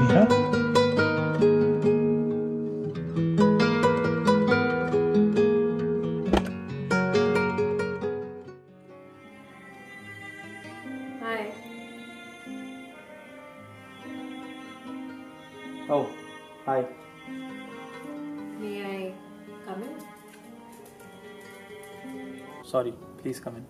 Mira, Hi, oh, hi. may I come in? Sorry, please come in.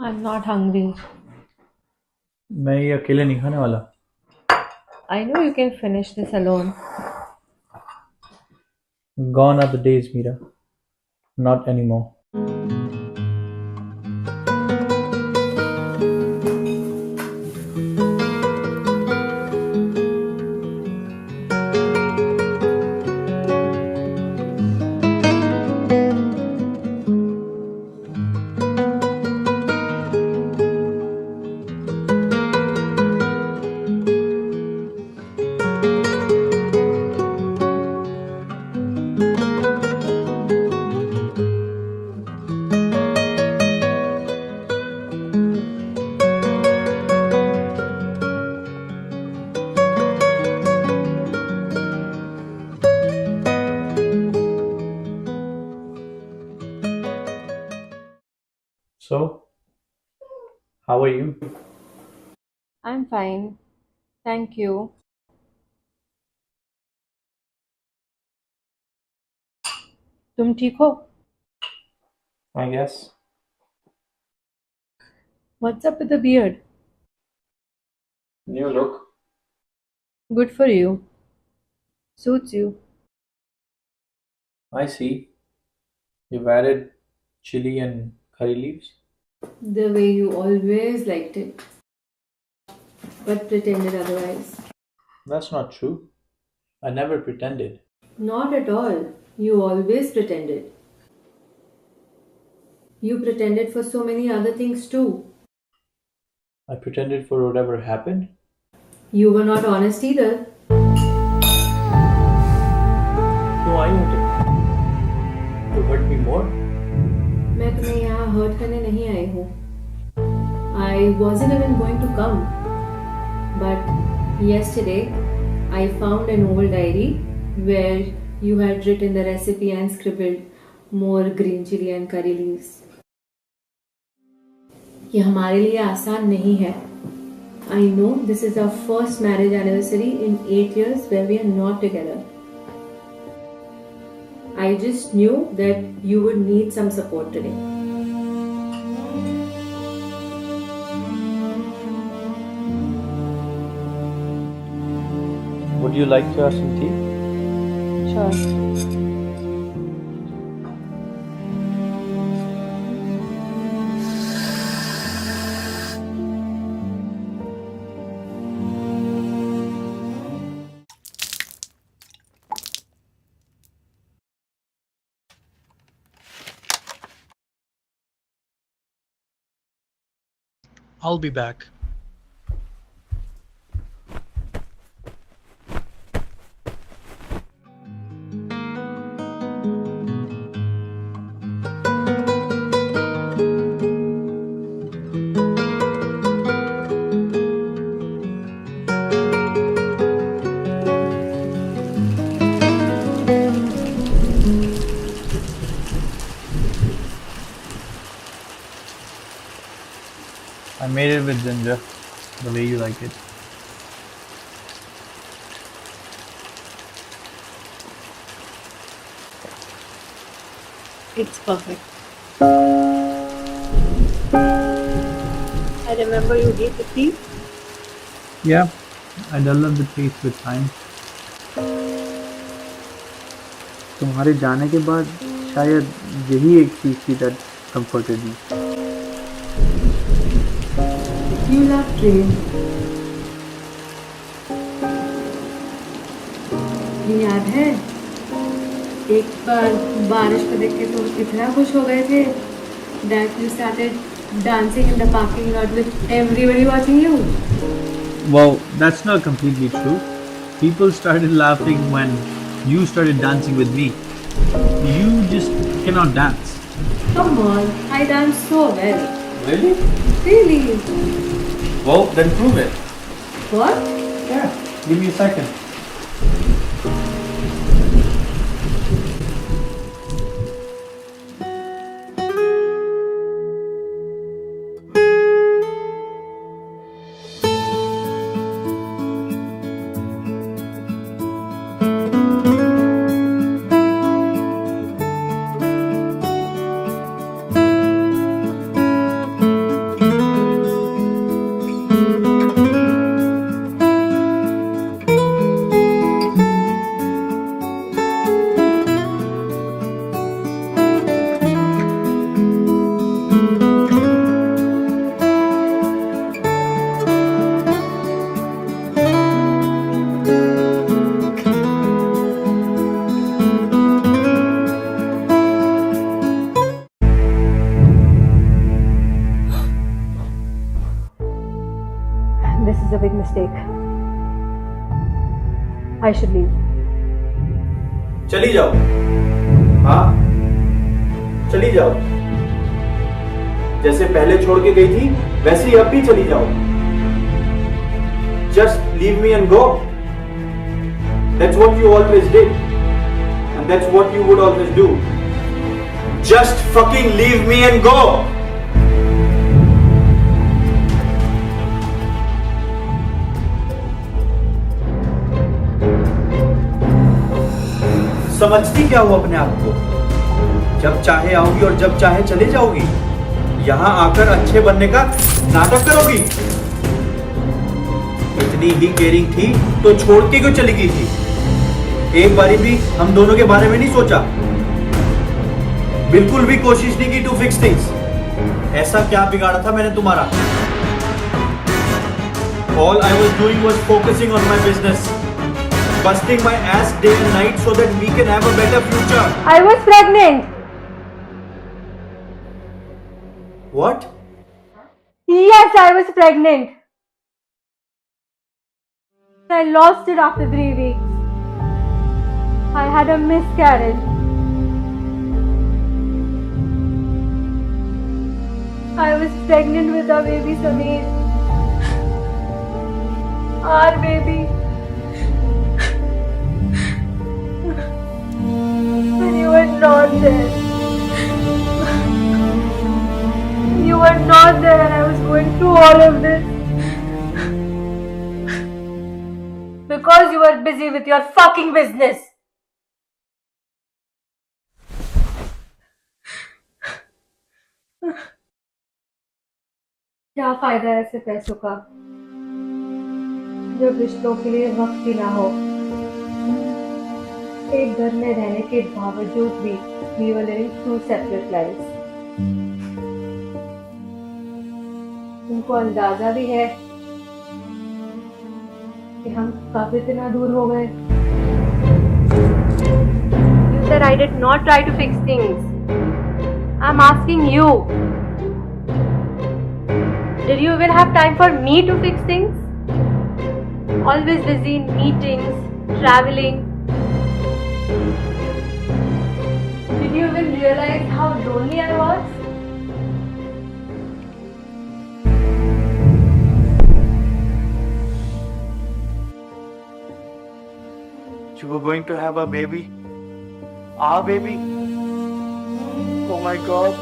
I'm not hungry. मैं ये अकेले नहीं खाने वाला. I know you can finish this alone. Gone are the days, Mira. Not anymore. So, how are you? I'm fine. Thank you. तुम ठीक हो? I guess. What's up with the beard? New look. Good for you. Suits you. I see. You've added chili and curry leaves. The way you always liked it, but pretended otherwise. That's not true. I never pretended. Not at all. You always pretended. You pretended for so many other things too. I pretended for whatever happened. You were not honest either. क्यों आई हो तुम? To hurt me more? मैं तुम्हें यहाँ hurt करने नहीं आई हूँ. I wasn't even going to come. But yesterday, I found an old diary where you had written the recipe and scribbled more green chili and curry leaves. ये हमारे लिए आसान नहीं है. I know this is our first marriage anniversary in 8 years where we are not together. I just knew that you would need some support today. Would you like to have some tea? Sure. I'll be back. I made it with ginger, the way you like it. It's perfect. I remember you hate the tea. Yeah, I developed the taste with time. तुम्हारे जाने के बाद शायद यही एक चीज थी that comforted me. You love train. ये याद है एक बार बारिश को देख के तुम इतना खुश हो गए थे that you started dancing in the parking lot with everybody watching you. Well, that's not completely true. People started laughing when you started dancing with me. You just cannot dance. Come on, I dance so well. Really? Really? Well, then prove it. What? Yeah, give me a second. This is a big mistake. I should leave. चली जाओ। हाँ, चली जाओ। जैसे पहले छोड़ के गई थी वैसे ही अब भी चली जाओ। Just leave me and go. That's what you always did, and that's what you would always do. Just fucking leave me and go. समझती क्या हो अपने आप को? जब चाहे आओगी और जब चाहे चले जाओगी। यहाँ आकर अच्छे बनने का नाटक करोगी। इतनी ही केयरिंग थी तो छोड़ के क्यों चली गई थी? एक बारी भी हम दोनों के बारे में नहीं सोचा, बिल्कुल भी कोशिश नहीं की टू फिक्स थिंग्स। ऐसा क्या बिगाड़ा था मैंने तुम्हारा? All I was doing was focusing on my business. Busting my ass day and night so that we can have a better future. I was pregnant. What? Yes, I was pregnant. I lost it after 3 weeks. I had a miscarriage. I was pregnant with our baby Sameer. Our baby. And you were not there. You were not there and I was going through all of this. Because you were busy with your fucking business. क्या फायदा है ऐसे पैसों का जब रिश्तों के लिए वक्त ही ना हो। एक घर में रहने के बावजूद भी we were living two separate lives. तुमको अंदाजा भी है कि हम काफी इतना दूर हो गए। You said I did not try to fix things. I'm asking you. Did you even have time for me to fix things? Always busy in meetings, traveling. Did you even realize how lonely I was? You were going to have a baby. Our baby. Oh my God.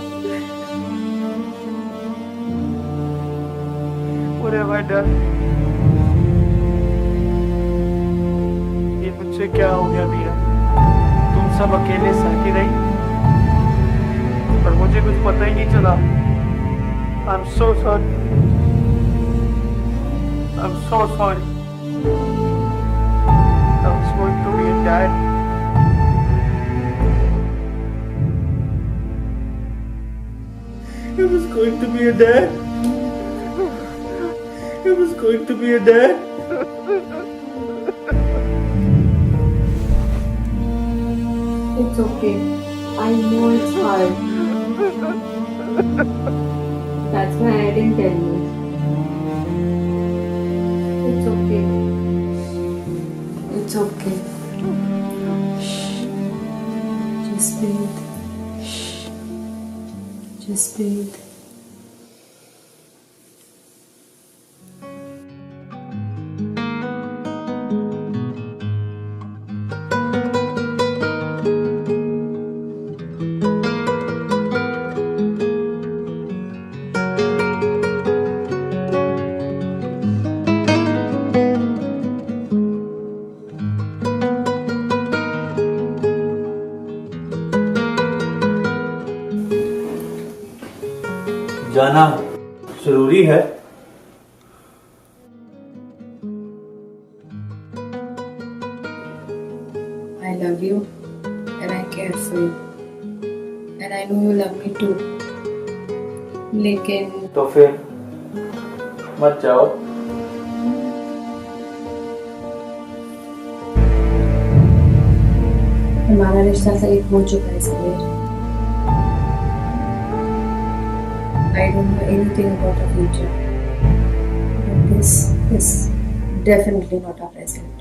What have I done? ये मुझसे क्या हो गया मीरा? तुम सब अकेले सहती रही पर मुझे कुछ पता ही नहीं चला. I'm so sorry. I'm so sorry. I was going to be a dad. I was going to be a dad. I was going to be a dad. It's okay. I know it's hard. That's why I didn't tell you. It's okay. It's okay. Shh. Just breathe. Shh. Just breathe. जाना जरूरी है. I love you and I care for you. And I know you love me too. लेकिन तो फिर मत जाओ. हमारा रिश्ता सही हो चुका है सबेर. I don't know anything about our future. But this is definitely not our present.